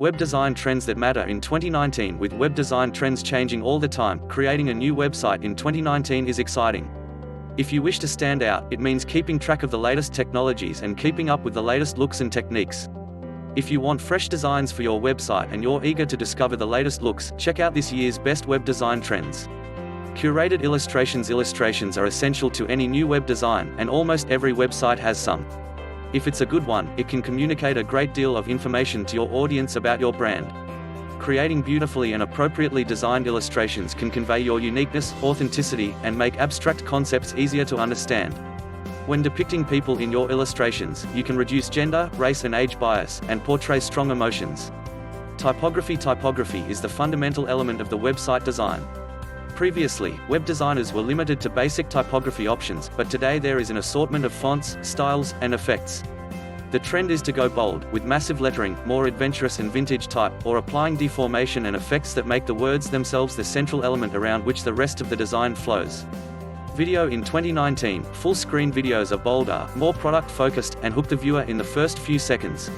Web design trends that matter in 2019. With web design trends changing all the time, creating a new website in 2019 is exciting. If you wish to stand out, it means keeping track of the latest technologies and keeping up with the latest looks and techniques. If you want fresh designs for your website and you're eager to discover the latest looks, check out this year's best web design trends. Curated Illustrations. Illustrations are essential to any new web design, and almost every website has some. If it's a good one, it can communicate a great deal of information to your audience about your brand. Creating beautifully and appropriately designed illustrations can convey your uniqueness, authenticity, and make abstract concepts easier to understand. When depicting people in your illustrations, you can reduce gender, race and age bias, and portray strong emotions. Typography. Typography is the fundamental element of the website design. Previously, web designers were limited to basic typography options, but today there is an assortment of fonts, styles, and effects. The trend is to go bold, with massive lettering, more adventurous and vintage type, or applying deformation and effects that make the words themselves the central element around which the rest of the design flows. Video. In 2019, full-screen videos are bolder, more product-focused, and hook the viewer in the first few seconds.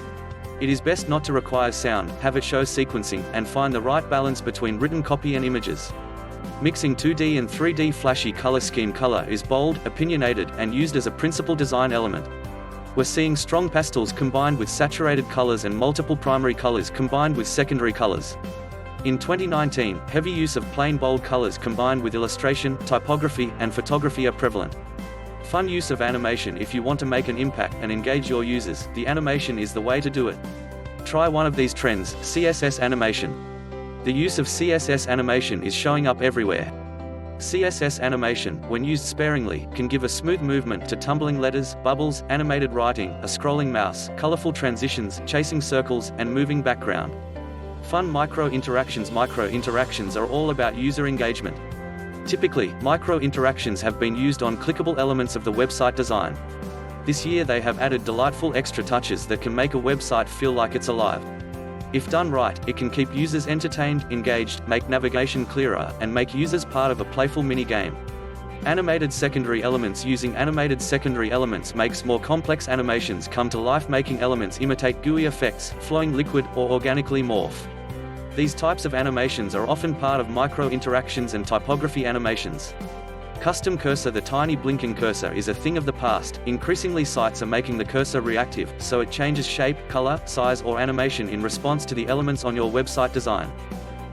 It is best not to require sound, have it show sequencing, and find the right balance between written copy and images. Mixing 2D and 3D. Flashy color scheme. Color is bold, opinionated, and used as a principal design element. We're seeing strong pastels combined with saturated colors and multiple primary colors combined with secondary colors. In 2019, heavy use of plain bold colors combined with illustration, typography, and photography are prevalent. Fun use of animation. If you want to make an impact and engage your users, the animation is the way to do it. Try one of these trends, CSS Animation. The use of CSS animation is showing up everywhere. CSS animation, when used sparingly, can give a smooth movement to tumbling letters, bubbles, animated writing, a scrolling mouse, colorful transitions, chasing circles, and moving background. Fun micro-interactions. Micro-interactions are all about user engagement. Typically, micro-interactions have been used on clickable elements of the website design. This year they have added delightful extra touches that can make a website feel like it's alive. If done right, it can keep users entertained, engaged, make navigation clearer, and make users part of a playful mini-game. Animated secondary elements. Using animated secondary elements makes more complex animations come to life, making elements imitate gooey effects, flowing liquid, or organically morph. These types of animations are often part of micro-interactions and typography animations. Custom cursor. The tiny blinking cursor is a thing of the past. Increasingly sites are making the cursor reactive, so it changes shape, color, size or animation in response to the elements on your website design.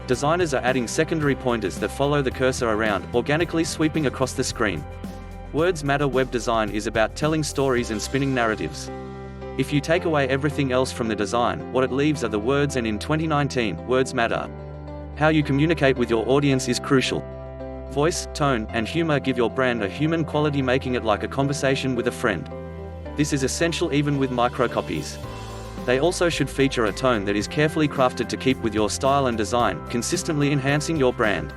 Designers are adding secondary pointers that follow the cursor around, organically sweeping across the screen. Words matter. Web design is about telling stories and spinning narratives. If you take away everything else from the design, what it leaves are the words, and in 2019, words matter. How you communicate with your audience is crucial. Voice, tone, and humor give your brand a human quality, making it like a conversation with a friend. This is essential even with microcopies. They also should feature a tone that is carefully crafted to keep with your style and design, consistently enhancing your brand.